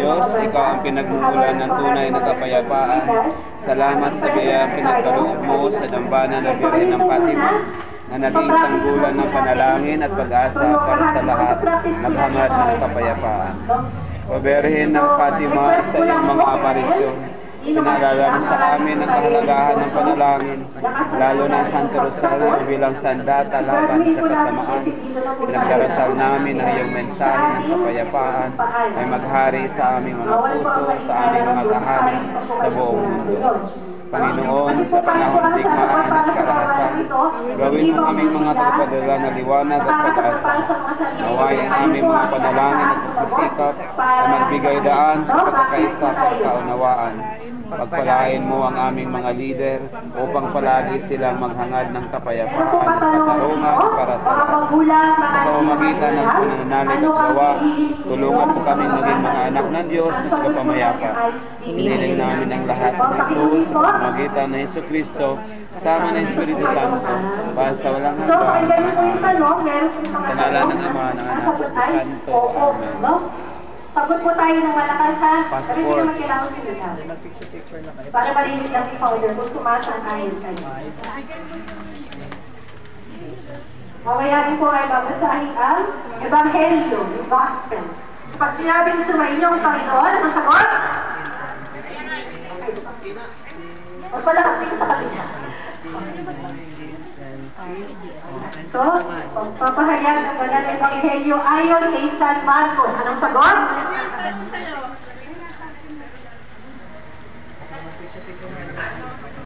Diyos, Ikaw ang pinagmumulan ng tunay na kapayapaan. Salamat sa biyayang pinagkaloob mo sa dambana na Birhen ng Fatima, na naging tanggulan ng panalangin at pag-asa para sa lahat naghangad ng kapayapaan. O Birhen ng Fatima, sa iyong mga aparisyon, pinaalala mo sa amin ang kahalagahan ng panalangin, lalo na ang Santo Rosario bilang sandata laban sa kasamaan. Pinagdarasal namin ang iyong mensahe ng kapayapaan ay maghari sa aming mga puso, sa aming mga tahanan sa buong mundo. Panginoon, sa panahon digmaan at karahasan, gawin mo aming mga tagapadala na liwanag at pag-asa. Naway ang aming mga panalangin at pagsisikap na magbigay daan sa pagkakaisa at kaunawaan. Pagpalain mo ang aming mga lider upang palagi silang maghangad ng kapayapaan at katarungan para sa lahat. Sa pamamagitan ng pananalig at gawa, tulungan mo kami maging mga anak ng Diyos na kapamayapa. Hiniling namin ang lahat ng ito sa pamamagitan ng Jesucristo, sama ng Espiritu Santo, para sa walang hanggan. Sa ngalan ng Ama, ng Anak, at ng Santo. Amen. Sagot po tayo ng malakas ha. Passport. Pero hindi naman kailangan sinulat. Para marinig lang ni Founder kung sumasa ang ayon sa'yo. Mamaya po ay babasahin ang Ebanghelyo, yung Gospel. Pag sinabi ng sumainyo ang Panginoon, ang sagot? Mas malakas dito sa kapila. So, pagpapahayag ng banal na Ebanghelyo ayon kay San Marcos. Anong sagot?